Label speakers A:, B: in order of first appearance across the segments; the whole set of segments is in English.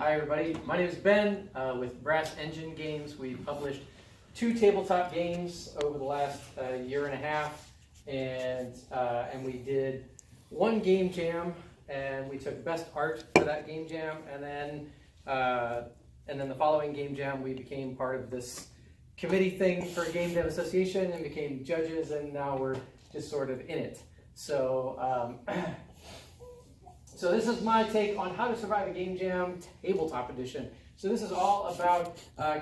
A: Hi everybody, my name is Ben with Brass Engine Games. We've published 2 tabletop games over the last year and a half, and we did 1 game jam, and we took best art for that game jam, and then the following game jam we became part of this committee thing for Game Dev Association and became judges, and now we're just sort of in it. So so this is my take on how to survive a game jam tabletop edition. So this is all about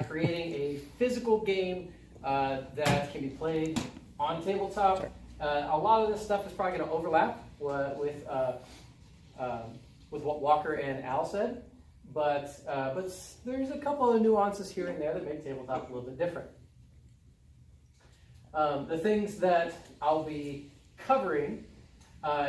A: creating a physical game that can be played on tabletop. A lot of this stuff is probably going to overlap with what Walker and Al said, but there's a couple of nuances here and there that make tabletop a little bit different. The things that I'll be covering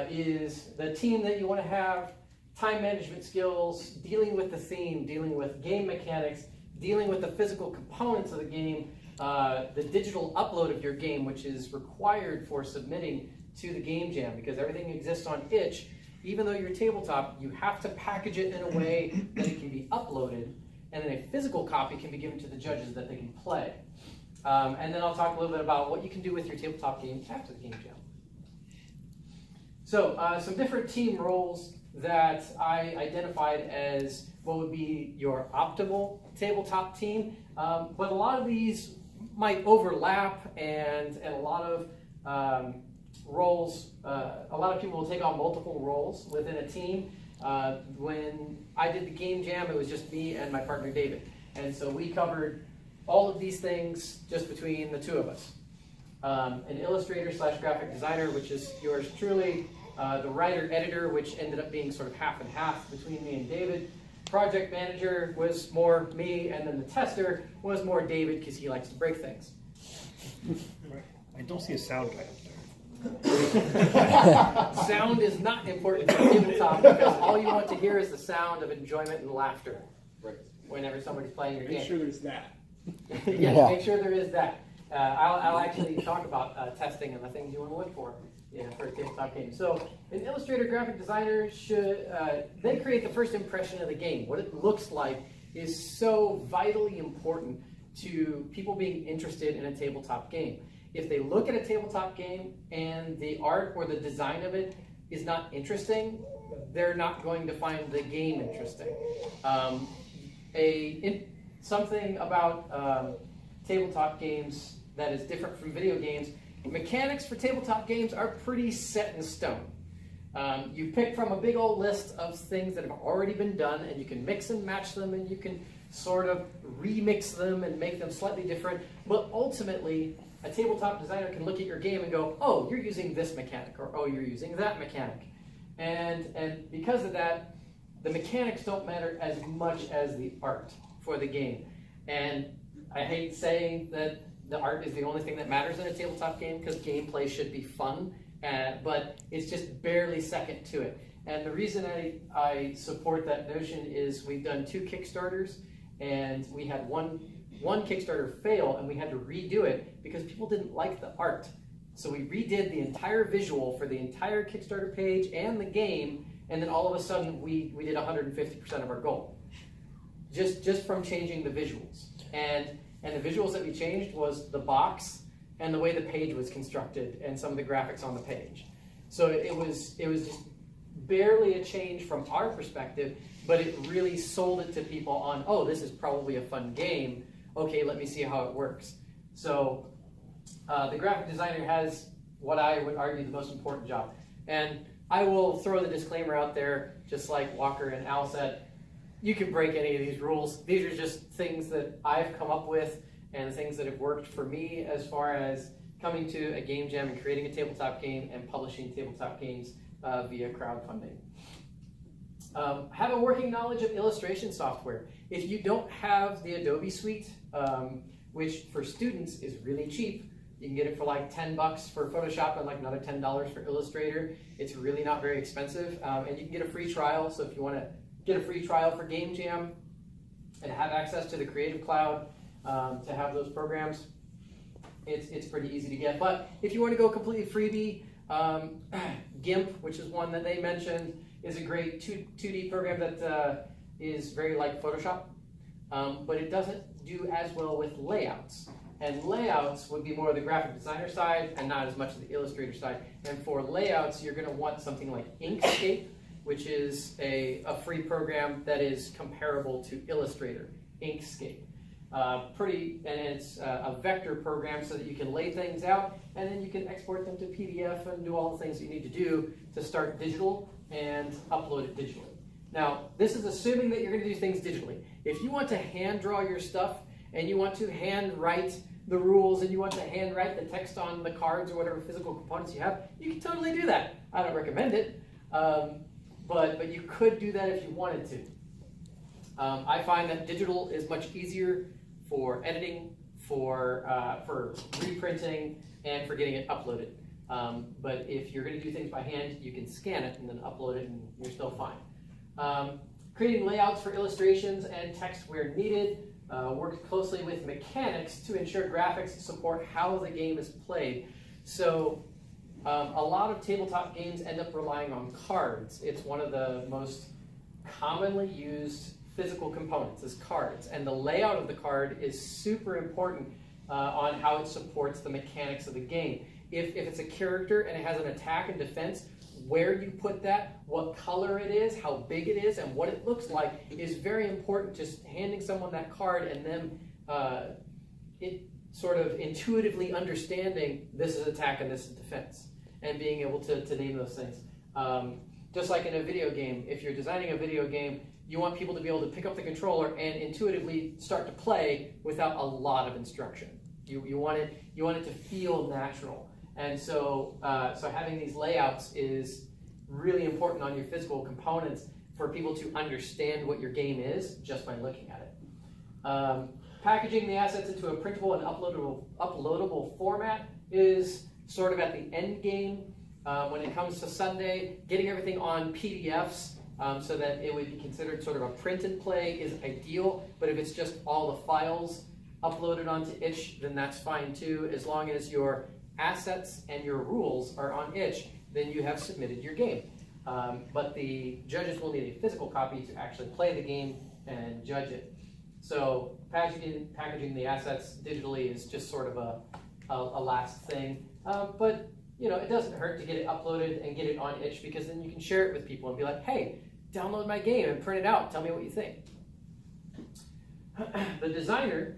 A: is the team that you want to have, time management skills, dealing with the theme, dealing with game mechanics, dealing with the physical components of the game, the digital upload of your game, which is required for submitting to the game jam, because everything exists on itch. Even though you're tabletop, you have to package it in a way that it can be uploaded, and then a physical copy can be given to the judges that they can play. And then I'll talk a little bit about what you can do with your tabletop game after the game jam. So some different team roles that I identified as what would be your optimal tabletop team, but a lot of these might overlap, and a lot of roles, a lot of people will take on multiple roles within a team. When I did the game jam, it was just me and my partner David, and so we covered all of these things just between the 2 of us. An illustrator / graphic designer, which is yours truly, the writer-editor, which ended up being sort of half and half between me and David. Project manager was more me, and then the tester was more David because he likes to break things.
B: I don't see a sound guy up there.
A: Sound is not important for tabletop because all you want to hear is the sound of enjoyment and laughter whenever somebody's playing your game.
C: Make sure there's that.
A: Yes, make sure there is that. I'll actually talk about testing and the things you want to look for for a tabletop game. So an illustrator graphic designer should, they create the first impression of the game. What it looks like is so vitally important to people being interested in a tabletop game. If they look at a tabletop game and the art or the design of it is not interesting, they're not going to find the game interesting. Something about tabletop games that is different from video games, mechanics for tabletop games are pretty set in stone. You pick from a big old list of things that have already been done, and you can mix and match them, and you can sort of remix them and make them slightly different, but ultimately a tabletop designer can look at your game and go, oh, you're using this mechanic, or oh, you're using that mechanic. And because of that, the mechanics don't matter as much as the art for the game. And I hate saying that the art is the only thing that matters in a tabletop game, because gameplay should be fun, but it's just barely second to it. And the reason I support that notion is we've done 2 Kickstarters, and we had one Kickstarter fail, and we had to redo it because people didn't like the art. So we redid the entire visual for the entire Kickstarter page and the game, and then all of a sudden we did 150% of our goal. Just from changing the visuals. And the visuals that we changed was the box and the way the page was constructed and some of the graphics on the page. So it was just barely a change from our perspective, but it really sold it to people on, oh, this is probably a fun game. Okay, let me see how it works. So the graphic designer has what I would argue the most important job. And I will throw the disclaimer out there, just like Walker and Al said. You can break any of these rules. These are just things that I've come up with and things that have worked for me as far as coming to a game jam and creating a tabletop game and publishing tabletop games via crowdfunding. Have a working knowledge of illustration software. If you don't have the Adobe suite, which for students is really cheap, you can get it for like $10 for Photoshop and like another $10 for Illustrator. It's really not very expensive, and you can get a free trial. So if you want to get a free trial for Game Jam and have access to the Creative Cloud to have those programs, it's pretty easy to get. But if you want to go completely freebie, GIMP, which is one that they mentioned, is a great 2D program that is very like Photoshop, but it doesn't do as well with layouts. And layouts would be more of the graphic designer side and not as much of the illustrator side. And for layouts, you're going to want something like Inkscape, which is a free program that is comparable to Illustrator, Inkscape. And it's a vector program so that you can lay things out and then you can export them to PDF and do all the things that you need to do to start digital and upload it digitally. Now, this is assuming that you're going to do things digitally. If you want to hand draw your stuff and you want to hand write the rules and you want to hand write the text on the cards or whatever physical components you have, you can totally do that. I don't recommend it, but you could do that if you wanted to. I find that digital is much easier for editing, for reprinting, and for getting it uploaded. But if you're going to do things by hand, you can scan it and then upload it and you're still fine. Creating layouts for illustrations and text where needed. Worked closely with mechanics to ensure graphics support how the game is played. So a lot of tabletop games end up relying on cards. It's one of the most commonly used physical components is cards. And the layout of the card is super important on how it supports the mechanics of the game. If it's a character and it has an attack and defense, where you put that, what color it is, how big it is, and what it looks like is very important. Just handing someone that card and them it sort of intuitively understanding this is attack and this is defense, and being able to name those things. Just like in a video game, if you're designing a video game, you want people to be able to pick up the controller and intuitively start to play without a lot of instruction. You want it to feel natural. And so having these layouts is really important on your physical components for people to understand what your game is just by looking at it. Packaging the assets into a printable and uploadable format is sort of at the end game. When it comes to Sunday, getting everything on PDFs so that it would be considered sort of a print and play is ideal, but if it's just all the files uploaded onto itch, then that's fine too, as long as your assets and your rules are on itch, then you have submitted your game. But the judges will need a physical copy to actually play the game and judge it. So packaging the assets digitally is just sort of a last thing. But it doesn't hurt to get it uploaded and get it on itch, because then you can share it with people and be like, hey, download my game and print it out. Tell me what you think. The designer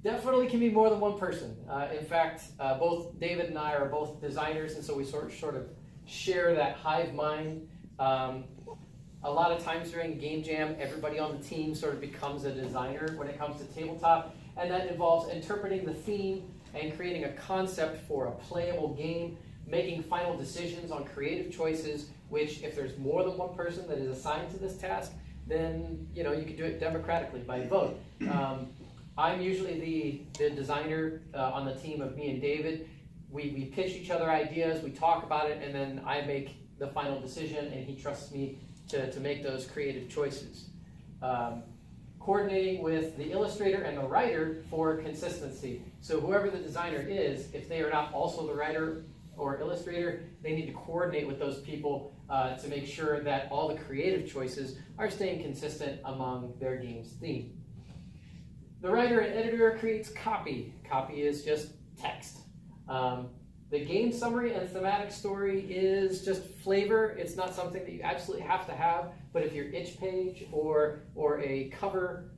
A: definitely can be more than one person. In fact, both David and I are both designers, and so we sort of share that hive mind. A lot of times during game jam, everybody on the team sort of becomes a designer when it comes to tabletop, and that involves interpreting the theme and creating a concept for a playable game, making final decisions on creative choices, which if there's more than one person that is assigned to this task, then you can do it democratically by vote. I'm usually the designer on the team of me and David. We pitch each other ideas, we talk about it, and then I make the final decision, and he trusts me to make those creative choices. Coordinating with the illustrator and the writer for consistency. So whoever the designer is, if they are not also the writer or illustrator, they need to coordinate with those people to make sure that all the creative choices are staying consistent among their game's theme. The writer and editor creates copy. Copy is just text. The game summary and thematic story is just flavor. It's not something that you absolutely have to have, but if your itch page or a cover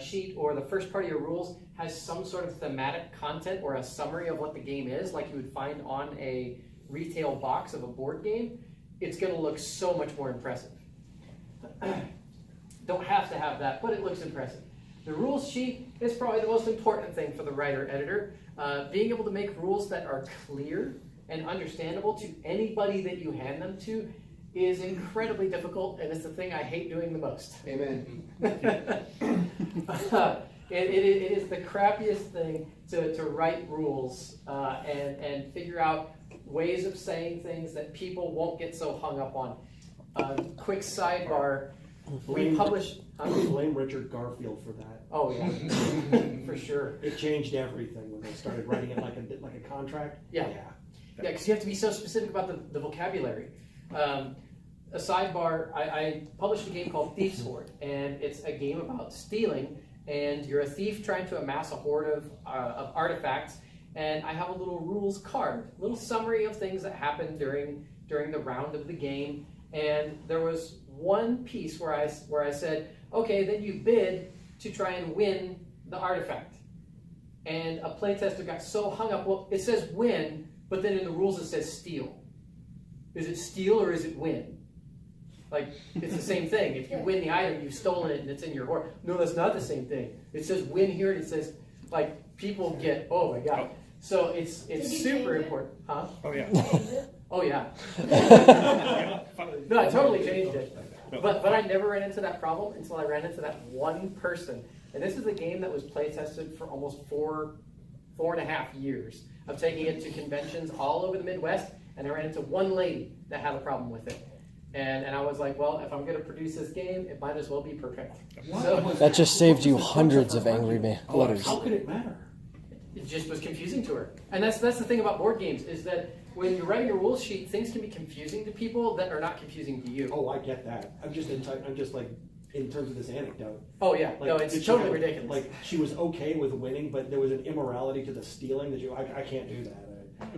A: sheet or the first part of your rules has some sort of thematic content or a summary of what the game is, like you would find on a retail box of a board game, it's going to look so much more impressive. Don't have to have that, but it looks impressive. The rules sheet is probably the most important thing for the writer-editor. Being able to make rules that are clear and understandable to anybody that you hand them to is incredibly difficult, and it's the thing I hate doing the most.
C: Amen.
A: It is the crappiest thing to write rules and figure out ways of saying things that people won't get so hung up on. Quick sidebar. We published.
D: Blame Richard Garfield for that.
A: Oh yeah, for sure.
D: It changed everything when they started writing it like a contract.
A: Yeah, because you have to be so specific about the vocabulary. a sidebar, I published a game called Thief's Hoard, and it's a game about stealing, and you're a thief trying to amass a hoard of artifacts, and I have a little rules card, little summary of things that happened during the round of the game, and there was one piece where I said, okay, then you bid to try and win the artifact. And a playtester got so hung up, well, it says win, but then in the rules it says steal. Is it steal or is it win? Like, it's the same thing. If you win the item, you've stolen it and it's in your hoard. No, that's not the same thing. It says win here and it says, like, people get, oh my God. So it's super important. Huh?
B: Oh, yeah.
A: Oh yeah. No, I totally changed it. But I never ran into that problem until I ran into that one person. And this is a game that was play tested for almost four and a half years of taking it to conventions all over the Midwest, and I ran into one lady that had a problem with it. And I was like, well, if I'm going to produce this game, it might as well be perfect. So,
C: That just saved you hundreds of angry letters.
D: How could it matter?
A: it just was confusing to her. And that's the thing about board games, is that when you're writing a rules sheet, things can be confusing to people that are not confusing to you.
D: Oh, I get that. I'm just like in terms of this anecdote.
A: Oh yeah,
D: Like,
A: no, it's
D: did she
A: totally
D: have-
A: ridiculous.
D: Like she was okay with winning, but there was an immorality to the stealing that I can't do that.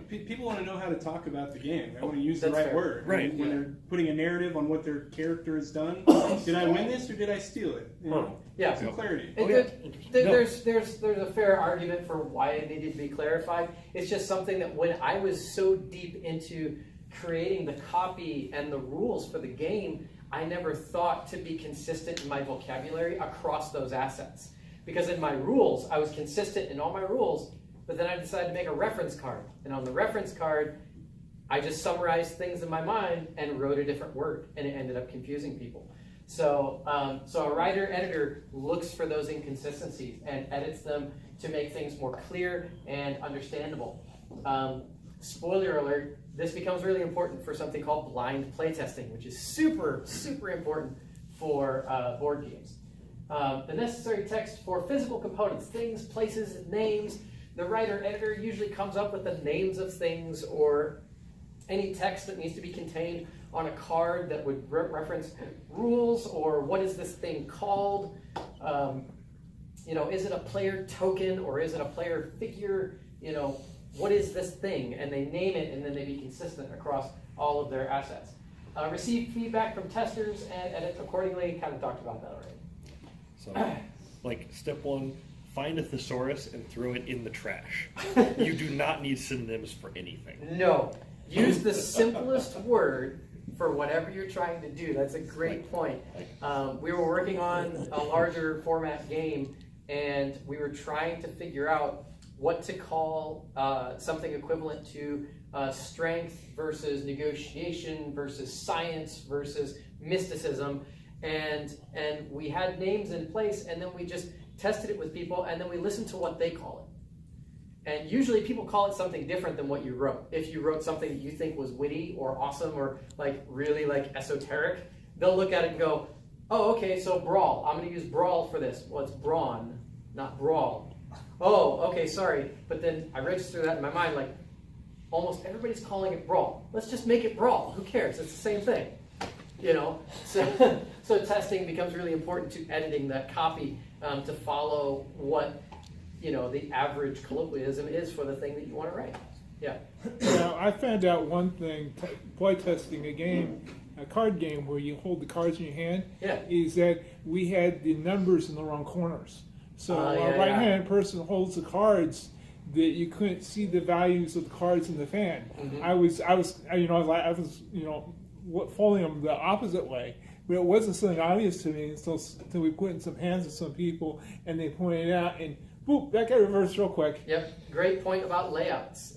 E: People want to know how to talk about the game. They want to use the
A: That's
E: right
A: fair.
E: word.
B: Right.
E: When they're putting a narrative on what their character has done. Did I win this or did I steal it? You know,
A: Yeah.
E: some clarity.
A: And
B: No.
A: there's a fair argument for why it needed to be clarified. It's just something that when I was so deep into creating the copy and the rules for the game, I never thought to be consistent in my vocabulary across those assets. Because in my rules, I was consistent in all my rules, but then I decided to make a reference card. And on the reference card, I just summarized things in my mind and wrote a different word, and it ended up confusing people. So a writer-editor looks for those inconsistencies and edits them to make things more clear and understandable. Spoiler alert, this becomes really important for something called blind playtesting, which is super, super important for board games. The necessary text for physical components, things, places, names. The writer-editor usually comes up with the names of things or any text that needs to be contained on a card that would reference rules, or what is this thing called? Is it a player token or is it a player figure? What is this thing? And they name it, and then they be consistent across all of their assets. Receive feedback from testers and edit accordingly. Kind of talked about that already.
B: So, like, step one, find a thesaurus and throw it in the trash. You do not need synonyms for anything.
A: No. Use the simplest word for whatever you're trying to do. That's a great point. We were working on a larger format game, and we were trying to figure out what to call something equivalent to strength versus negotiation versus science versus mysticism. And we had names in place, and then we just tested it with people, and then we listened to what they call it. And usually people call it something different than what you wrote. If you wrote something that you think was witty or awesome or like really like esoteric, they'll look at it and go, oh, okay, so brawl. I'm going to use brawl for this. Well, it's brawn, not brawl. Oh, okay, sorry. But then I register that in my mind, like, almost everybody's calling it brawl. Let's just make it brawl. Who cares? It's the same thing. So testing becomes really important to editing that copy to follow what the average colloquialism is for the thing that you want to write. Yeah.
F: Now, I found out one thing, play testing a card game where you hold the cards in your hand,
A: Yeah.
F: is that we had the numbers in the wrong corners. So
A: Yeah,
F: a
A: yeah.
F: right-handed person holds the cards that you couldn't see the values of the cards in the fan.
A: Mhm.
F: I was folding them the opposite way, but it wasn't something obvious to me until we put in some hands of some people and they pointed it out, and boop, that got reversed real quick.
A: Yep, great point about layouts.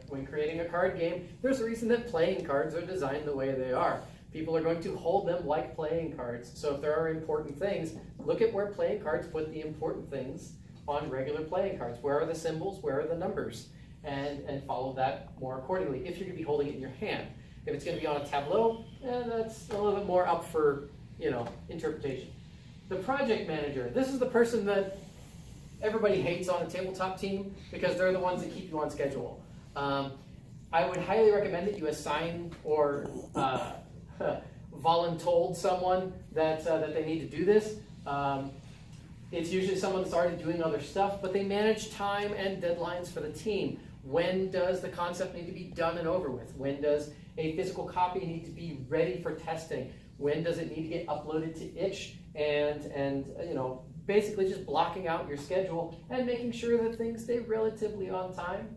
A: When creating a card game, there's a reason that playing cards are designed the way they are. People are going to hold them like playing cards. So if there are important things, look at where playing cards put the important things on regular playing cards. Where are the symbols? Where are the numbers? And follow that more accordingly if you're going to be holding it in your hand. If it's going to be on a tableau, that's a little bit more up for interpretation. The project manager. This is the person that everybody hates on a tabletop team because they're the ones that keep you on schedule. I would highly recommend that you assign or voluntold someone that they need to do this. It's usually someone that's already doing other stuff, but they manage time and deadlines for the team. When does the concept need to be done and over with? When does a physical copy need to be ready for testing? When does it need to get uploaded to itch? And basically just blocking out your schedule and making sure that things stay relatively on time.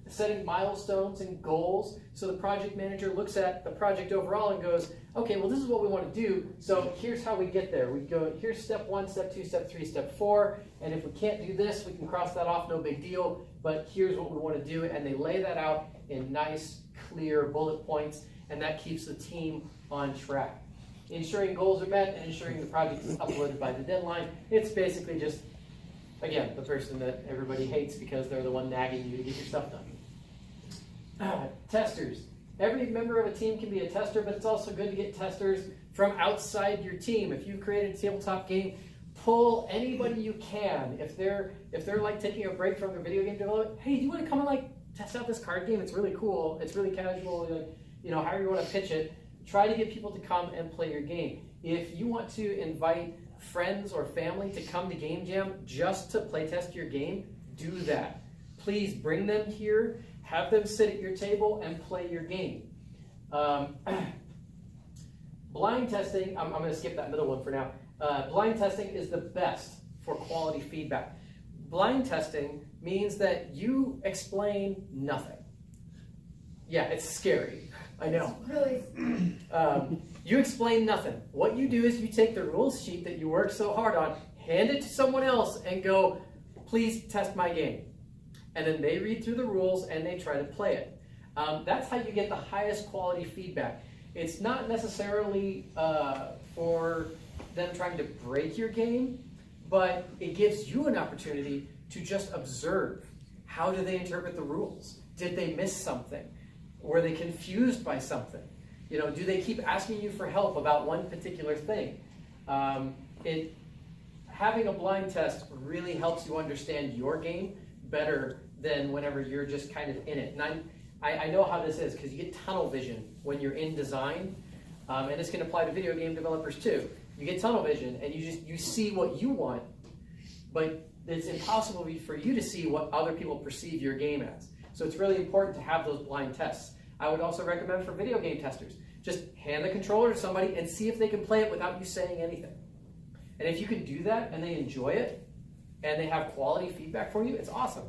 A: Setting milestones and goals, so the project manager looks at the project overall and goes, okay, well, this is what we want to do, so here's how we get there. We go, here's step 1, step 2, step 3, step 4, and if we can't do this, we can cross that off, no big deal, but here's what we want to do, and they lay that out in nice, clear bullet points, and that keeps the team on track. Ensuring goals are met and ensuring the project is uploaded by the deadline. It's basically just, again, the person that everybody hates because they're the one nagging you to get your stuff done. Testers. Every member of a team can be a tester, but it's also good to get testers from outside your team. If you've created a tabletop game, pull anybody you can. If they're like taking a break from their video game development, hey, do you want to come and like test out this card game? It's really cool. It's really casual. Like, however you want to pitch it. Try to get people to come and play your game. If you want to invite friends or family to come to Game Jam just to play test your game, do that. Please bring them here. Have them sit at your table and play your game. Blind testing, I'm going to skip that middle one for now. Blind testing is the best for quality feedback. Blind testing means that you explain nothing. Yeah, it's scary. I know.
G: Really?
A: You explain nothing. What you do is you take the rules sheet that you worked so hard on, hand it to someone else, and go, please test my game. And then they read through the rules and they try to play it. That's how you get the highest quality feedback. It's not necessarily for them trying to break your game, but it gives you an opportunity to just observe. How do they interpret the rules? Did they miss something? Were they confused by something? Do they keep asking you for help about one particular thing? Having a blind test really helps you understand your game better than whenever you're just kind of in it. And I know how this is because you get tunnel vision when you're in design, and this can apply to video game developers too. You get tunnel vision and you see what you want, but it's impossible for you to see what other people perceive your game as. So it's really important to have those blind tests. I would also recommend for video game testers, just hand the controller to somebody and see if they can play it without you saying anything. And if you can do that and they enjoy it and they have quality feedback for you, it's awesome.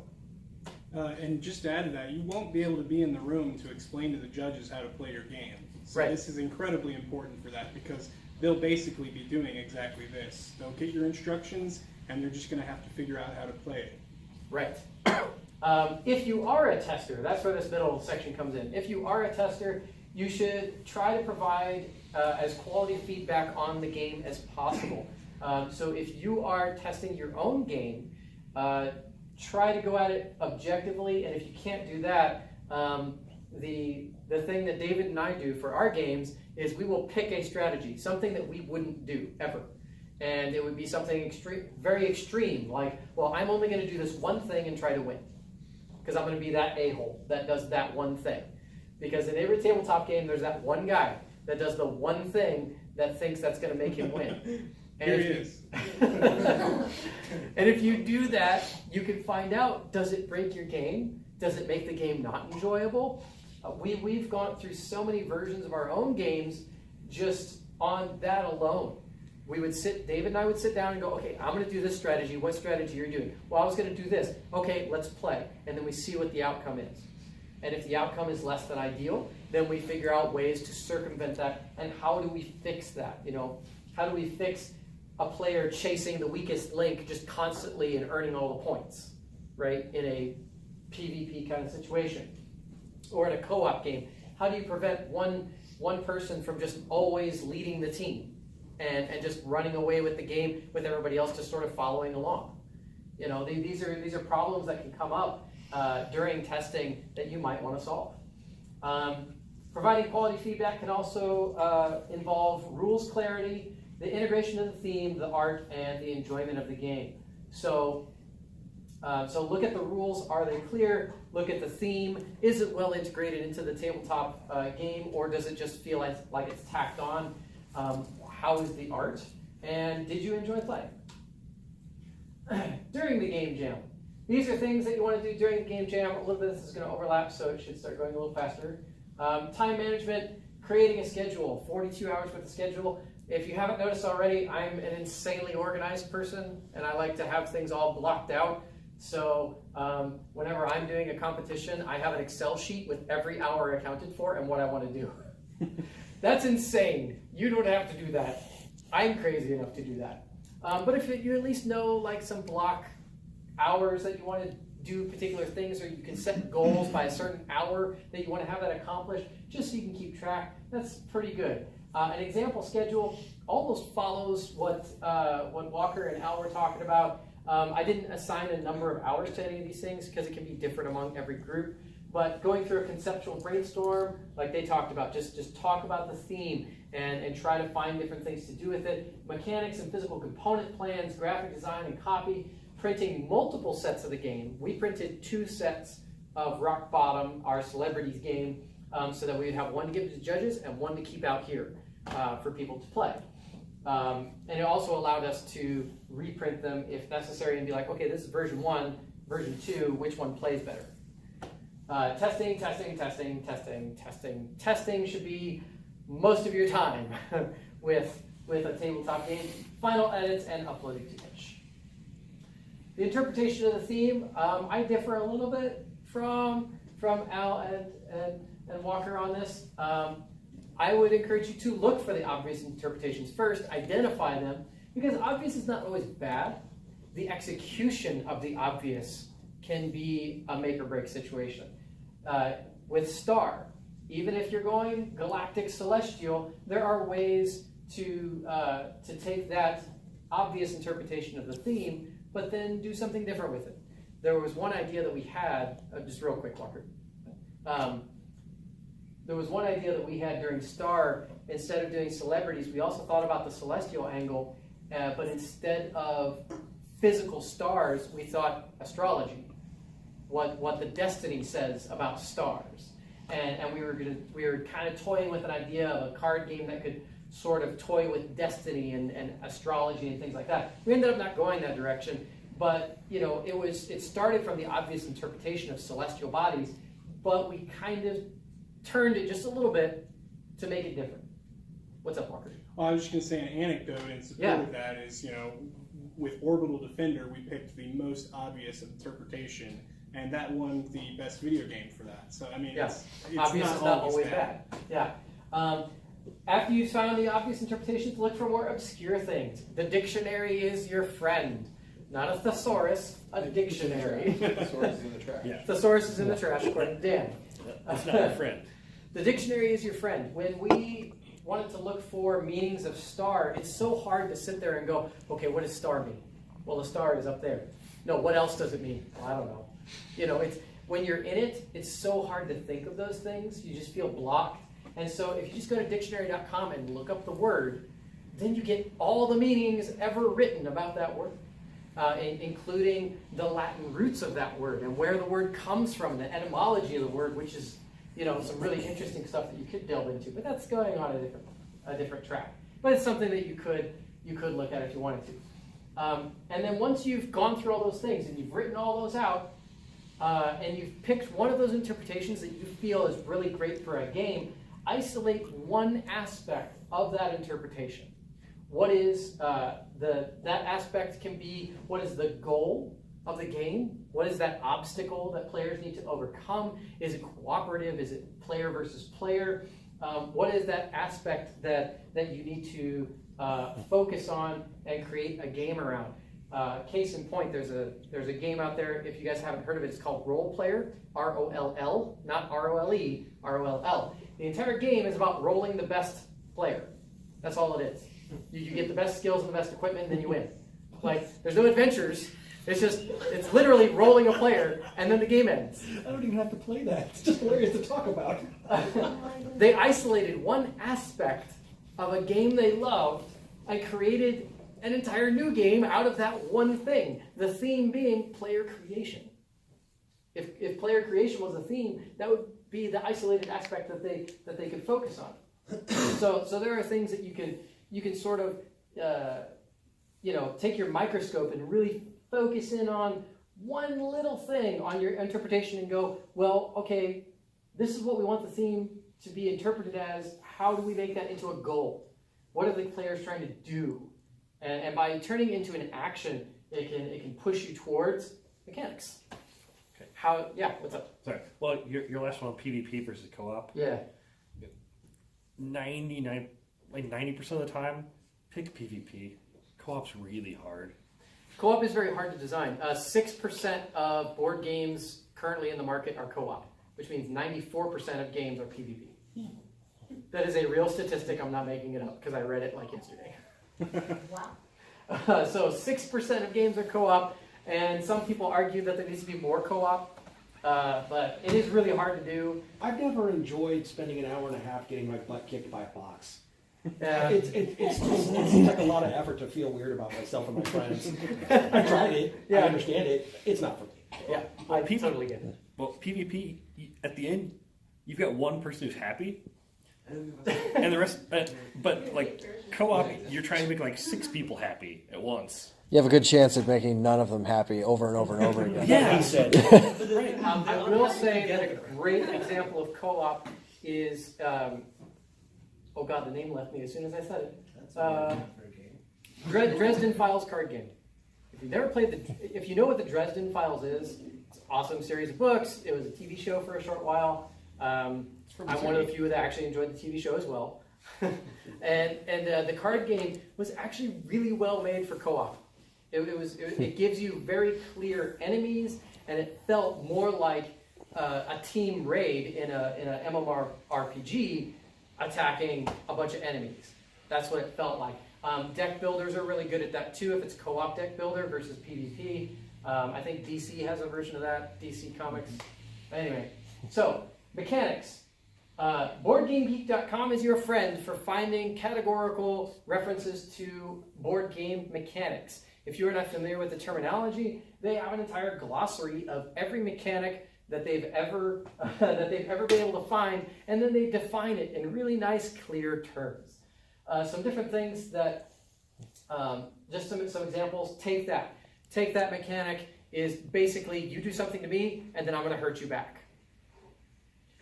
E: And just to add to that, you won't be able to be in the room to explain to the judges how to play your game. So
A: Right.
E: This is incredibly important for that because they'll basically be doing exactly this. They'll get your instructions and they're just going to have to figure out how to play it.
A: Right. If you are a tester, that's where this middle section comes in. If you are a tester, you should try to provide as quality feedback on the game as possible. So if you are testing your own game, try to go at it objectively, and if you can't do that, the thing that David and I do for our games is we will pick a strategy, something that we wouldn't do ever. And it would be something very extreme, like, well, I'm only going to do this one thing and try to win. Because I'm going to be that a-hole that does that one thing. Because in every tabletop game, there's that one guy that does the one thing that thinks that's going to make him win. And
E: Here he is.
A: And if you do that, you can find out, does it break your game? Does it make the game not enjoyable? We've gone through so many versions of our own games just on that alone. David and I would sit down and go, okay, I'm going to do this strategy. What strategy are you doing? Well, I was going to do this. Okay, let's play. And then we see what the outcome is. And if the outcome is less than ideal, then we figure out ways to circumvent that. And how do we fix that? How do we fix a player chasing the weakest link just constantly and earning all the points, right? In a PvP kind of situation. Or in a co-op game, how do you prevent one person from just always leading the team and just running away with the game with everybody else just sort of following along? These are problems that can come up during testing that you might want to solve. Providing quality feedback can also involve rules clarity, the integration of the theme, the art, and the enjoyment of the game. So So look at the rules. Are they clear? Look at the theme. Is it well integrated into the tabletop game, or does it just feel like it's tacked on? How is the art? And did you enjoy playing? During the game jam. These are things that you want to do during the game jam. A little bit of this is going to overlap, so it should start going a little faster. Time management, creating a schedule, 42 hours with a schedule. If you haven't noticed already, I'm an insanely organized person, and I like to have things all blocked out. So whenever I'm doing a competition, I have an Excel sheet with every hour accounted for and what I want to do. That's insane. You don't have to do that. I'm crazy enough to do that. But if you at least know like some block hours that you want to do particular things, or you can set goals by a certain hour that you want to have that accomplished, just so you can keep track, that's pretty good. An example schedule almost follows what Walker and Al were talking about. I didn't assign a number of hours to any of these things because it can be different among every group. But going through a conceptual brainstorm, like they talked about, just talk about the theme and try to find different things to do with it. Mechanics and physical component plans, graphic design and copy, printing multiple sets of the game. We printed 2 sets of Rock Bottom, our celebrities game, so that we would have one to give to the judges and one to keep out here for people to play. And it also allowed us to reprint them if necessary and be like, okay, this is version 1, version 2, which one plays better? Testing should be most of your time with a tabletop game. Final edits and uploading to itch. The interpretation of the theme, I differ a little bit from Al and Walker on this. I would encourage you to look for the obvious interpretations first, identify them, because obvious is not always bad. The execution of the obvious can be a make or break situation. With Star, even if you're going galactic celestial, there are ways to take that obvious interpretation of the theme, but then do something different with it. There was one idea that we had, just real quick, Walker. There was one idea that we had during Star. Instead of doing celebrities, we also thought about the celestial angle, but instead of physical stars, we thought astrology, what the destiny says about stars. And we were kind of toying with an idea of a card game that could sort of toy with destiny and astrology and things like that. We ended up not going that direction, but you know, it started from the obvious interpretation of celestial bodies, but we kind of turned it just a little bit to make it different. What's up, Walker?
E: Well, I was just going to say an anecdote in support of that is, you know, with Orbital Defender, we picked the most obvious interpretation, and that won the best video game for that. So, I mean, it's
A: obvious is not always
E: bad.
A: Yeah. After you've found the obvious interpretations, look for more obscure things. The dictionary is your friend. Not a thesaurus, a dictionary.
D: The thesaurus is in the trash.
B: Yeah.
A: Thesaurus is in the trash, according to Dan.
B: That's not your friend.
A: The dictionary is your friend. When we wanted to look for meanings of star, it's so hard to sit there and go, okay, what does star mean? Well, the star is up there. No, what else does it mean? Well, I don't know. You know, it's when you're in it, it's so hard to think of those things. You just feel blocked. And so if you just go to dictionary.com and look up the word, then you get all the meanings ever written about that word, including the Latin roots of that word and where the word comes from, the etymology of the word, which is, you know, some really interesting stuff that you could delve into. But that's going on a different track. But it's something that you could look at if you wanted to. And then once you've gone through all those things and you've written all those out, and you've picked one of those interpretations that you feel is really great for a game, isolate one aspect of that interpretation. What is that aspect can be, what is the goal of the game? What is that obstacle that players need to overcome? Is it cooperative? Is it player versus player? What is that aspect that you need to focus on and create a game around? Case in point, there's a game out there, if you guys haven't heard of it, it's called Roll Player, R-O-L-L, not R-O-L-E, R-O-L-L. The entire game is about rolling the best player. That's all it is. You get the best skills and the best equipment, and then you win. Like, there's no adventures. It's literally rolling a player, and then the game ends.
D: I don't even have to play that. It's just hilarious to talk about.
A: They isolated one aspect of a game they loved and created an entire new game out of that one thing. The theme being player creation. If player creation was a theme, that would be the isolated aspect that they could focus on. So there are things that you can sort of take your microscope and really focus in on one little thing on your interpretation and go, well, okay, this is what we want the theme to be interpreted as. How do we make that into a goal? What are the players trying to do? And by turning it into an action, it can push you towards mechanics.
B: Okay.
A: What's up?
B: Sorry. Well, your last one, PvP versus co-op.
A: Yeah.
B: 90% of the time, pick PvP. Co-op's really hard.
A: Co-op is very hard to design. 6% of board games currently in the market are co-op, which means 94% of games are PvP. That is a real statistic. I'm not making it up because I read it like yesterday.
G: Wow.
A: So 6% of games are co-op, and some people argue that there needs to be more co-op, but it is really hard to do.
D: I've never enjoyed spending an hour and a half getting my butt kicked by a box.
A: Uh,
D: It's like a lot of effort to feel weird about myself and my friends. I tried it.
A: Yeah.
D: I understand it. It's not for me.
A: yeah, I totally get it.
B: Well, PvP, at the end, you've got one person who's happy, and the rest. But like co-op, you're trying to make like 6 people happy at once.
C: You have a good chance at making none of them happy over and over and over again.
B: Yeah.
D: He said.
A: I will say that a great example of co-op is, oh god, the name left me as soon as I said it. Dresden Files card game. If you've never played if you know what the Dresden Files is, it's an awesome series of books. It was a TV show for a short while. I'm one of the few that actually enjoyed the TV show as well. and the card game was actually really well made for co-op. It gives you very clear enemies, and it felt more like a team raid in a MMORPG attacking a bunch of enemies. That's what it felt like. Deck builders are really good at that too, if it's co-op deck builder versus PvP. I think DC has a version of that, DC Comics. Anyway, so mechanics. BoardGameGeek.com is your friend for finding categorical references to board game mechanics. If you're not familiar with the terminology, they have an entire glossary of every mechanic that they've ever been able to find, and then they define it in really nice, clear terms. Some different things that, just some examples. Take that mechanic is basically you do something to me, and then I'm going to hurt you back.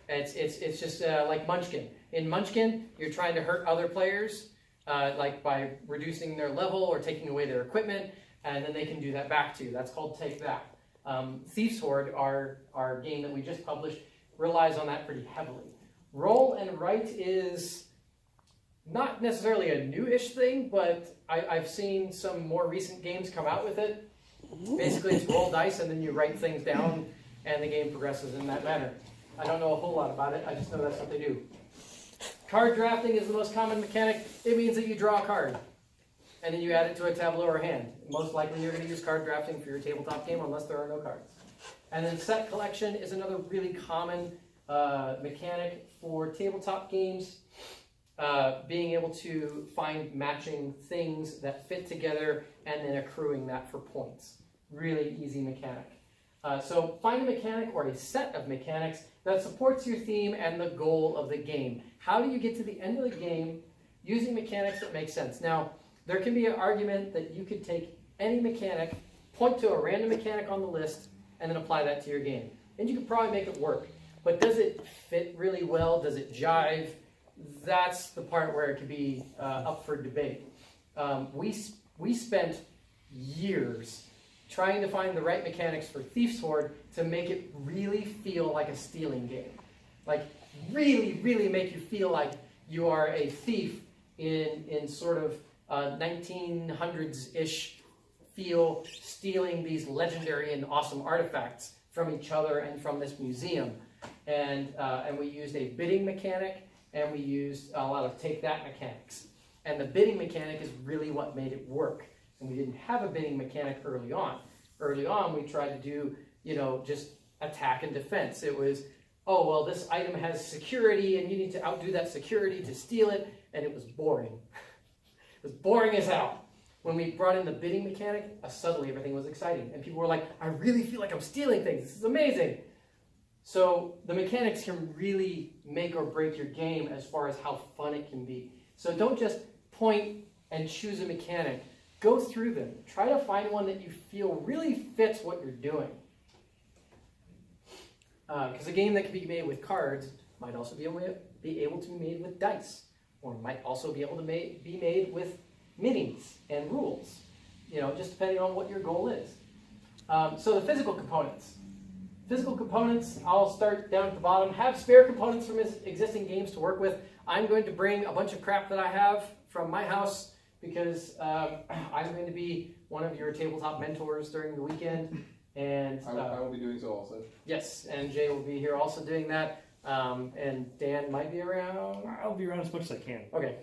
A: It's just like Munchkin. In Munchkin, you're trying to hurt other players, like by reducing their level or taking away their equipment, and then they can do that back to you. That's called Take That. Thief's Horde, our game that we just published, relies on that pretty heavily. Roll and Write is not necessarily a new-ish thing, but I've seen some more recent games come out with it. Basically, it's roll dice, and then you write things down, and the game progresses in that manner. I don't know a whole lot about it. I just know that's what they do. Card drafting is the most common mechanic. It means that you draw a card, and then you add it to a tableau or hand. Most likely you're going to use card drafting for your tabletop game unless there are no cards. And then set collection is another really common mechanic for tabletop games. Being able to find matching things that fit together and then accruing that for points. Really easy mechanic. So find a mechanic or a set of mechanics that supports your theme and the goal of the game. How do you get to the end of the game using mechanics that make sense? Now, there can be an argument that you could take any mechanic, point to a random mechanic on the list, and then apply that to your game. And you could probably make it work. But does it fit really well? Does it jive? That's the part where it could be up for debate. We spent years trying to find the right mechanics for Thief's Horde to make it really feel like a stealing game. Like, really, really make you feel like you are a thief in sort of 1900s-ish feel, stealing these legendary and awesome artifacts from each other and from this museum. And we used a bidding mechanic, and we used a lot of take that mechanics. And the bidding mechanic is really what made it work. And we didn't have a bidding mechanic early on. Early on, we tried to do, just attack and defense. It was, oh, well, this item has security, and you need to outdo that security to steal it, and it was boring. It was boring as hell. When we brought in the bidding mechanic, suddenly everything was exciting. And people were like, I really feel like I'm stealing things. This is amazing. So the mechanics can really make or break your game as far as how fun it can be. So don't just point and choose a mechanic. Go through them. Try to find one that you feel really fits what you're doing. Because a game that can be made with cards might also be able to be made with dice, or might also be able to be made with minis and rules, just depending on what your goal is. So the physical components. Physical components, I'll start down at the bottom. Have spare components from existing games to work with. I'm going to bring a bunch of crap that I have from my house because I'm going to be one of your tabletop mentors during the weekend. And
G: I will be doing so also.
A: Yes, and Jay will be here also doing that. And Dan might be around.
B: I'll be around as much as I can.
A: Okay.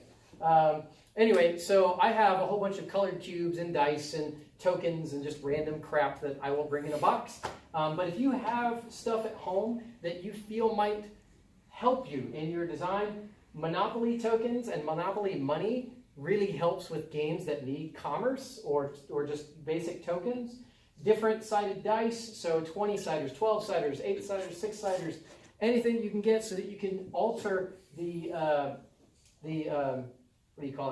A: Anyway, so I have a whole bunch of colored cubes and dice and tokens and just random crap that I will bring in a box. But if you have stuff at home that you feel might help you in your design, Monopoly tokens and Monopoly money really helps with games that need commerce or just basic tokens. Different sided dice, so 20-siders, 12-siders, 8-siders, 6-siders, anything you can get so that you can alter the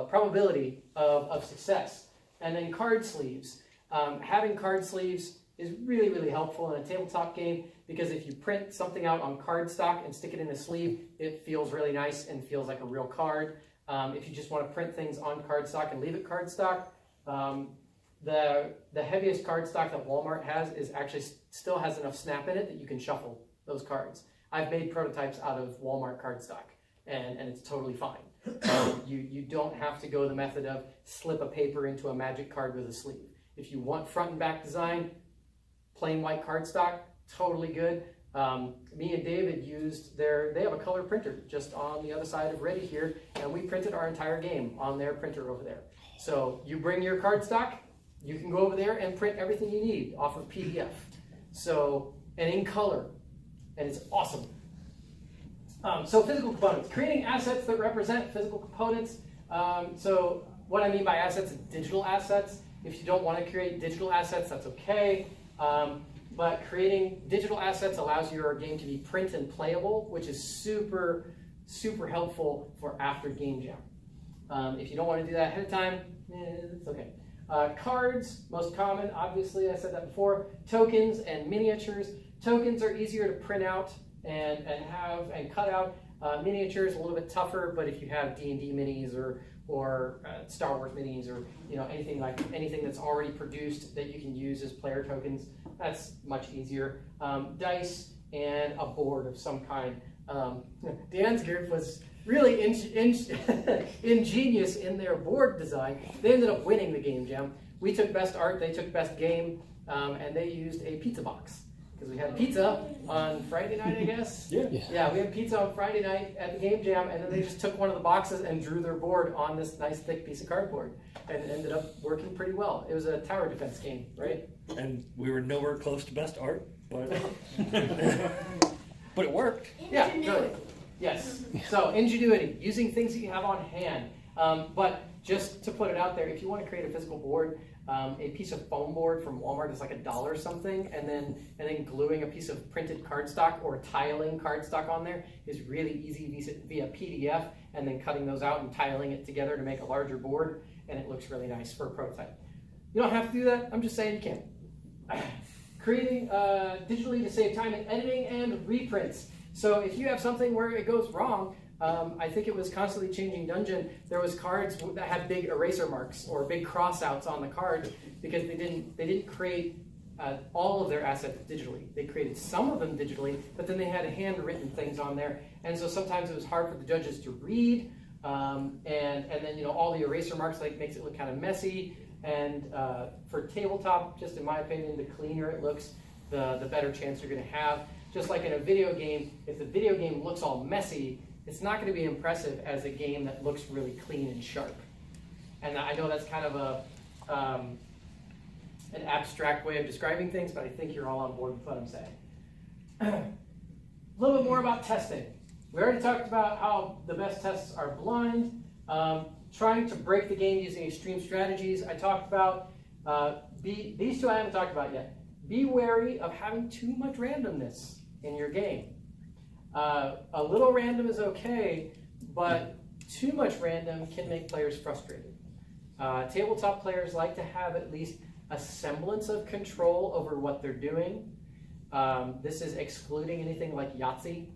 A: probability of success. And then card sleeves. Having card sleeves is really, really helpful in a tabletop game because if you print something out on cardstock and stick it in a sleeve, it feels really nice and feels like a real card. If you just want to print things on cardstock and leave it cardstock, the heaviest cardstock that Walmart has is actually still has enough snap in it that you can shuffle those cards. I've made prototypes out of Walmart cardstock, and it's totally fine. You don't have to go the method of slip a paper into a magic card with a sleeve. If you want front and back design, plain white cardstock, totally good. Me and David they have a color printer just on the other side of Ready here, and we printed our entire game on their printer over there. So you bring your cardstock, you can go over there and print everything you need off of PDF. So, and in color, and it's awesome. So physical components, creating assets that represent physical components. So what I mean by assets is digital assets. If you don't want to create digital assets, that's okay. But creating digital assets allows your game to be print and playable, which is super, super helpful for after game jam. If you don't want to do that ahead of time, it's okay. Cards, most common, obviously, I said that before. Tokens and miniatures. Tokens are easier to print out and cut out. Miniatures a little bit tougher, but if you have D&D minis or Star Wars minis or anything that's already produced that you can use as player tokens, that's much easier. Dice and a board of some kind. Dan's group was really ingenious in their board design. They ended up winning the game jam. We took best art, they took best game, and they used a pizza box. Because we had pizza on Friday night, I guess. Yeah, we had pizza on Friday night at the game jam, and then they just took one of the boxes and drew their board on this nice thick piece of cardboard, and it ended up working pretty well. It was a tower defense game, right?
B: And we were nowhere close to best art, but but it worked.
A: Yeah, good. Yes. So ingenuity, using things that you have on hand. But just to put it out there, if you want to create a physical board, a piece of foam board from Walmart is like $1 something, and then gluing a piece of printed cardstock or tiling cardstock on there is really easy via PDF, and then cutting those out and tiling it together to make a larger board, and it looks really nice for a prototype. You don't have to do that. I'm just saying you can. Creating digitally to save time in editing and reprints. So if you have something where it goes wrong, I think it was Constantly Changing Dungeon, there was cards that had big eraser marks or big crossouts on the card because they didn't create all of their assets digitally. They created some of them digitally, but then they had handwritten things on there, and so sometimes it was hard for the judges to read, and then all the eraser marks makes it look kind of messy. And for tabletop, just in my opinion, the cleaner it looks, the better chance you're going to have. Just like in a video game, if the video game looks all messy, it's not going to be impressive as a game that looks really clean and sharp. And I know that's kind of an abstract way of describing things, but I think you're all on board with what I'm saying. A little bit more about testing. We already talked about how the best tests are blind. trying to break the game using extreme strategies, I talked about. These two I haven't talked about yet. Be wary of having too much randomness in your game. A little random is okay, but too much random can make players frustrated. Tabletop players like to have at least a semblance of control over what they're doing. This is excluding anything like Yahtzee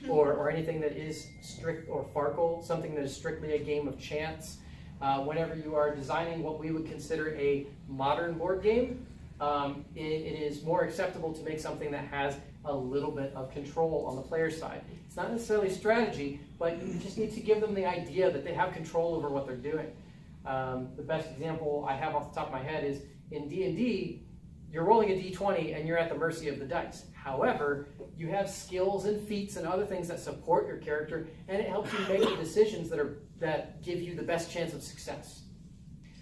A: or anything that is strict, or Farkle, something that is strictly a game of chance. Whenever you are designing what we would consider a modern board game, it is more acceptable to make something that has a little bit of control on the player's side. It's not necessarily strategy, but you just need to give them the idea that they have control over what they're doing. The best example I have off the top of my head is in D&D, you're rolling a d20 and you're at the mercy of the dice. However, you have skills and feats and other things that support your character, and it helps you make the decisions that give you the best chance of success.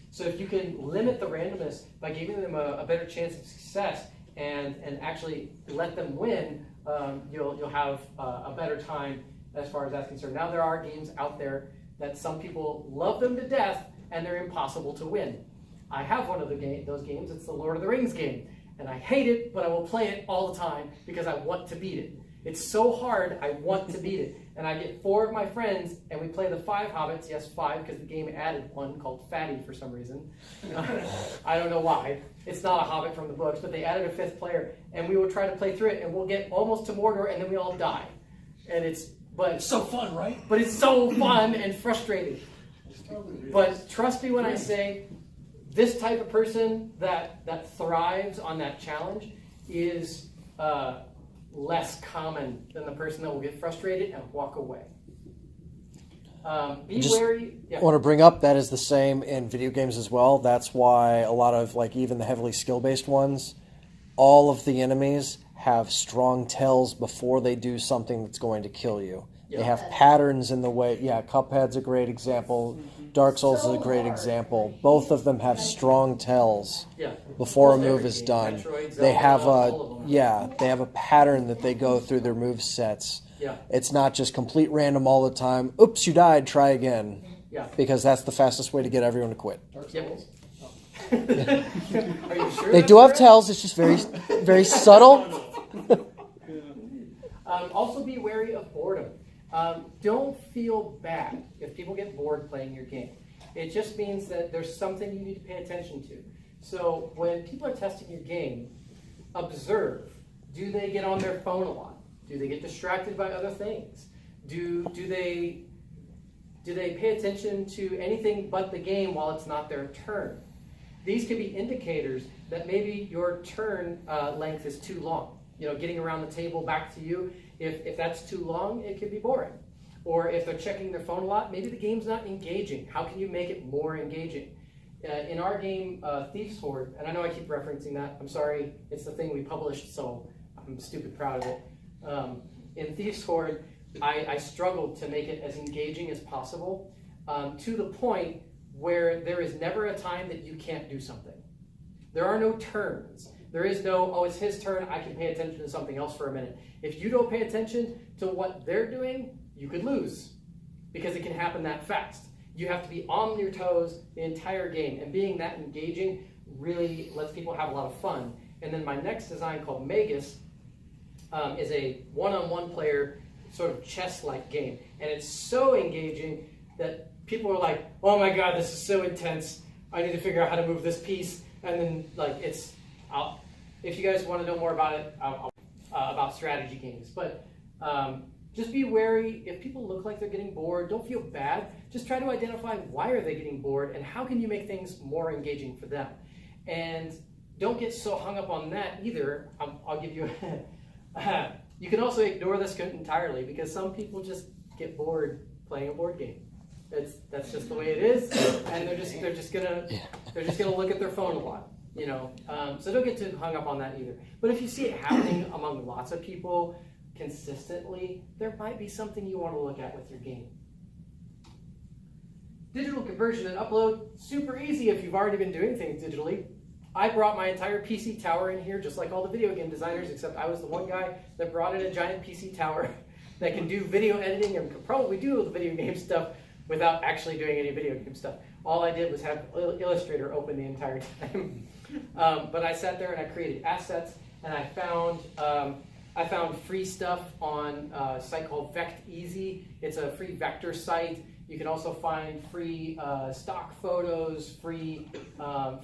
A: So if you can limit the randomness by giving them a better chance of success and actually let them win, you'll have a better time as far as that's concerned. Now there are games out there that some people love them to death and they're impossible to win. I have one of those games. It's the Lord of the Rings game. And I hate it, but I will play it all the time because I want to beat it. It's so hard, I want to beat it. And I get 4 of my friends, and we play the 5 Hobbits. Yes, 5, because the game added one called Fatty for some reason. I don't know why. It's not a Hobbit from the books, but they added a 5th player. And we will try to play through it, and we'll get almost to Mordor, and then we all die. And it's
D: so fun, right?
A: But it's so fun and frustrating. But trust me when I say, this type of person that thrives on that challenge is less common than the person that will get frustrated and walk away. Be wary. Yeah.
C: I want to bring up that is the same in video games as well. That's why a lot of, like, even the heavily skill-based ones, all of the enemies have strong tells before they do something that's going to kill you.
A: Yeah.
C: They have patterns in the way. Yeah, Cuphead's a great example. Dark Souls is a great example. Both of them have strong tells before a move is done.
A: Metroid,
C: They have
A: Zelda,
C: they have a pattern that they go through their move sets.
A: Yeah.
C: It's not just complete random all the time. Oops, you died, try again.
A: Yeah.
C: Because that's the fastest way to get everyone to quit.
A: Yep. Are you sure?
C: They do have tells, it's just very very subtle.
A: Also be wary of boredom. Don't feel bad if people get bored playing your game. It just means that there's something you need to pay attention to. So when people are testing your game, observe. Do they get on their phone a lot? Do they get distracted by other things? Do they pay attention to anything but the game while it's not their turn? These can be indicators that maybe your turn length is too long. You know, getting around the table back to you. If that's too long, it could be boring. Or if they're checking their phone a lot, maybe the game's not engaging. How can you make it more engaging? In our game, Thief's Hoard, and I know I keep referencing that. I'm sorry, it's the thing we published, so I'm stupid proud of it. In Thief's Hoard, I struggled to make it as engaging as possible, to the point where there is never a time that you can't do something. There are no turns. There is no, oh, it's his turn, I can pay attention to something else for a minute. If you don't pay attention to what they're doing, you could lose, because it can happen that fast. You have to be on your toes the entire game, and being that engaging really lets people have a lot of fun. And then my next design, called Magus, is a one-on-one player sort of chess-like game. And it's so engaging that people are like, oh my god, this is so intense. I need to figure out how to move this piece. And then, like, if you guys want to know more about it, about strategy games. But just be wary. If people look like they're getting bored, don't feel bad. Just try to identify why are they getting bored and how can you make things more engaging for them. And don't get so hung up on that either. I'll give you you can also ignore this entirely, because some people just get bored playing a board game. That's just the way it is, and they're just gonna look at their phone a lot. You know, so don't get too hung up on that either. But if you see it happening among lots of people consistently, there might be something you want to look at with your game. Digital conversion and upload, super easy if you've already been doing things digitally. I brought my entire PC tower in here, just like all the video game designers, except I was the one guy that brought in a giant PC tower that can do video editing and could probably do all the video game stuff, without actually doing any video game stuff. All I did was have Illustrator open the entire time. But I sat there and I created assets, and I found free stuff on a site called VectEasy. It's a free vector site. You can also find free stock photos, free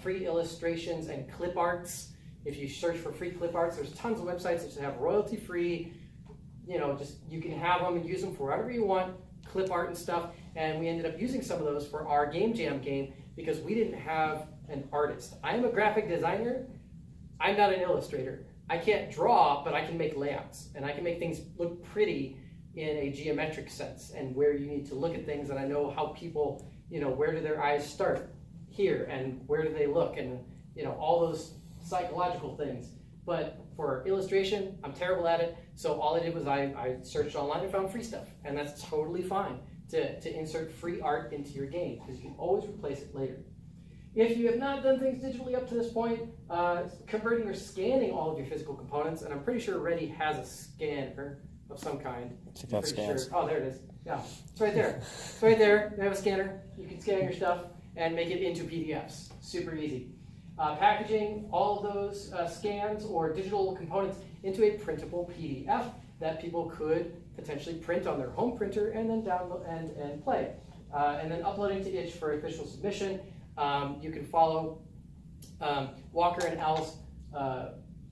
A: illustrations, and clip arts. If you search for free clip arts, there's tons of websites that have royalty-free. Just you can have them and use them for whatever you want, clip art and stuff. And we ended up using some of those for our Game Jam game because we didn't have an artist. I'm a graphic designer. I'm not an illustrator. I can't draw, but I can make layouts, and I can make things look pretty in a geometric sense, and where you need to look at things, and I know how people, where do their eyes start here, and where do they look, and all those psychological things. But for illustration, I'm terrible at it, so all I did was I searched online and found free stuff, and that's totally fine to insert free art into your game, because you can always replace it later. If you have not done things digitally up to this point, converting or scanning all of your physical components, and I'm pretty sure Ready has a scanner of some kind.
C: I think that scans.
A: Sure. Oh, there it is. Yeah, it's right there. It's right there. You have a scanner. You can scan your stuff and make it into PDFs. Super easy. Packaging all of those scans or digital components into a printable PDF that people could potentially print on their home printer and then download and play. And then uploading to itch for official submission. You can follow Walker and Al's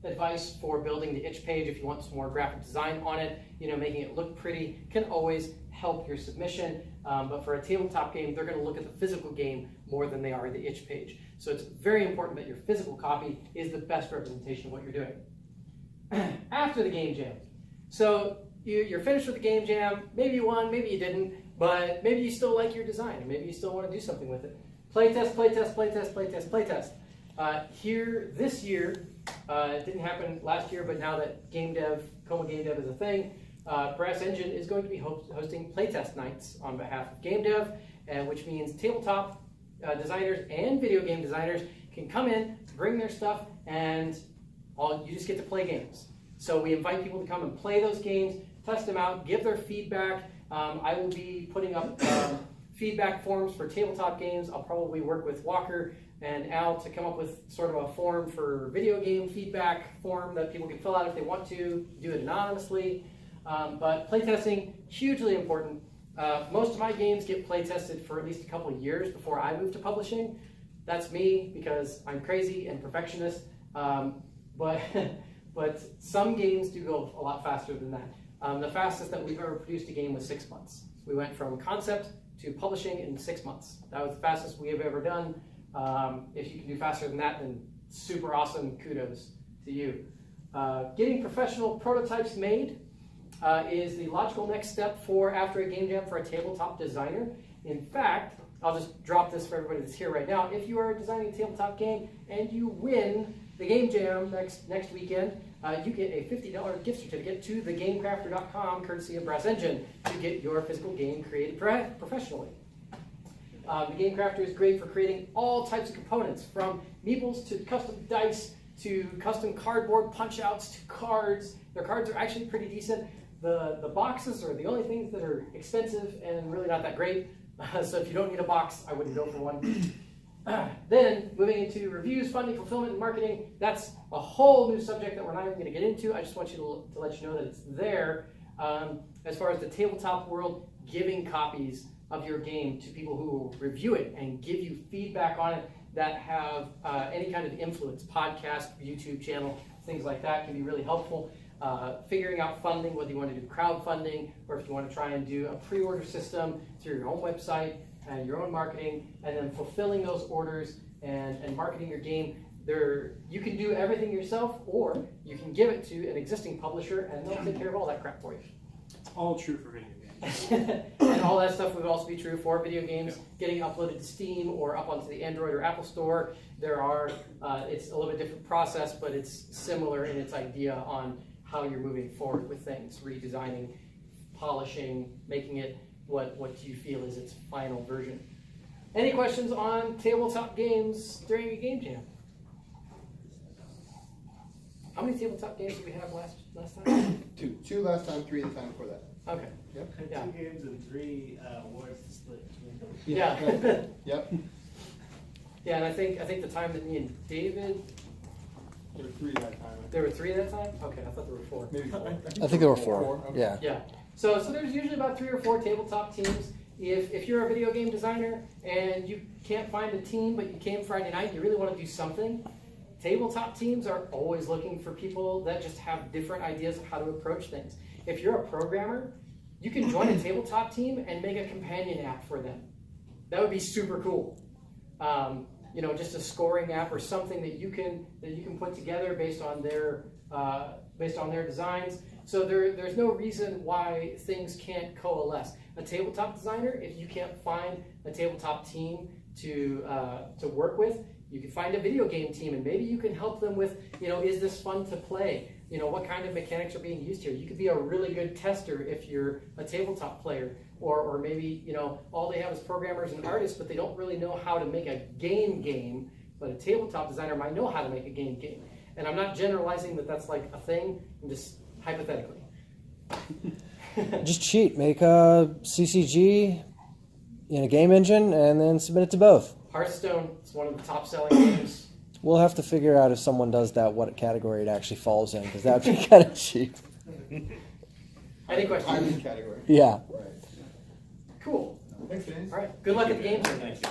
A: advice for building the itch page if you want some more graphic design on it. Making it look pretty can always help your submission. But for a tabletop game, they're going to look at the physical game more than they are the itch page. So it's very important that your physical copy is the best representation of what you're doing. After the game jam. So you're finished with the game jam. Maybe you won, maybe you didn't, but maybe you still like your design, and maybe you still want to do something with it. Playtest, playtest, playtest, playtest, playtest. Here this year, it didn't happen last year, but now that Coma Game Dev is a thing, Brass Engine is going to be hosting playtest nights on behalf of Game Dev, which means tabletop designers and video game designers can come in, bring their stuff, and you just get to play games. So we invite people to come and play those games, test them out, give their feedback. I will be putting up feedback forms for tabletop games. I'll probably work with Walker and Al to come up with sort of a form for video game feedback form that people can fill out if they want to, do it anonymously. But playtesting, hugely important. Most of my games get playtested for at least a couple of years before I move to publishing. That's me because I'm crazy and perfectionist. But some games do go a lot faster than that. The fastest that we've ever produced a game was 6 months. We went from concept to publishing in 6 months. That was the fastest we have ever done. If you can do faster than that, then super awesome, kudos to you. Getting professional prototypes made is the logical next step for after a game jam for a tabletop designer. In fact, I'll just drop this for everybody that's here right now. If you are designing a tabletop game and you win the game jam next weekend, you get a $50 gift certificate to thegamecrafter.com, courtesy of Brass Engine, to get your physical game created professionally. The Game Crafter is great for creating all types of components, from meeples to custom dice to custom cardboard punch-outs to cards. Their cards are actually pretty decent. The boxes are the only things that are expensive and really not that great. So if you don't need a box, I wouldn't go for one. Then moving into reviews, funding, fulfillment, and marketing. That's a whole new subject that we're not even going to get into. I just want you to let you know that it's there. As far as the tabletop world, giving copies of your game to people who will review it and give you feedback on it that have any kind of influence, podcast, YouTube channel, things like that can be really helpful. Figuring out funding, whether you want to do crowdfunding or if you want to try and do a pre-order system through your own website and your own marketing, and then fulfilling those orders and marketing your game. You can do everything yourself, or you can give it to an existing publisher and they'll take care of all that crap for you.
E: It's all true for video games.
A: And all that stuff would also be true for video games getting uploaded to Steam or up onto the Android or Apple Store. It's a little bit different process, but it's similar in its idea on how you're moving forward with things, redesigning, polishing, making it what you feel is its final version. Any questions on tabletop games during a game jam? How many tabletop games did we have last time?
G: Two last time, 3 the time before that.
A: Okay.
D: Yep.
A: Yeah.
G: 2 games and 3 awards to split between them.
A: Yeah.
D: Yep.
A: Yeah, and I think the time that me and David,
E: There were 3 that time.
A: there were 3 that time. Okay, I thought there were 4.
E: Maybe 4.
C: I think there were 4.
D: Okay.
C: Yeah.
A: Yeah. So there's usually about 3 or 4 tabletop teams. If you're a video game designer and you can't find a team, but you came Friday night, you really want to do something, tabletop teams are always looking for people that just have different ideas of how to approach things. If you're a programmer, you can join a tabletop team and make a companion app for them. That would be super cool. You know, just a scoring app or something that you can put together based on their designs. So there's no reason why things can't coalesce. A tabletop designer, if you can't find a tabletop team to work with, you can find a video game team, and maybe you can help them with, you know, is this fun to play? You know, what kind of mechanics are being used here? You could be a really good tester if you're a tabletop player, or maybe, you know, all they have is programmers and artists, but they don't really know how to make a game, but a tabletop designer might know how to make a game. And I'm not generalizing that that's like a thing, I'm just hypothetically.
C: Just cheat. Make a CCG in a game engine and then submit it to both.
A: Hearthstone is one of the top selling games.
C: We'll have to figure out if someone does that, what category it actually falls in, because that would be kind of cheap.
A: Any questions?
D: Hybrid category.
C: Yeah.
D: Right.
A: Cool.
D: Thanks, Dennis.
A: All right. Good luck at the games.
B: Thank you.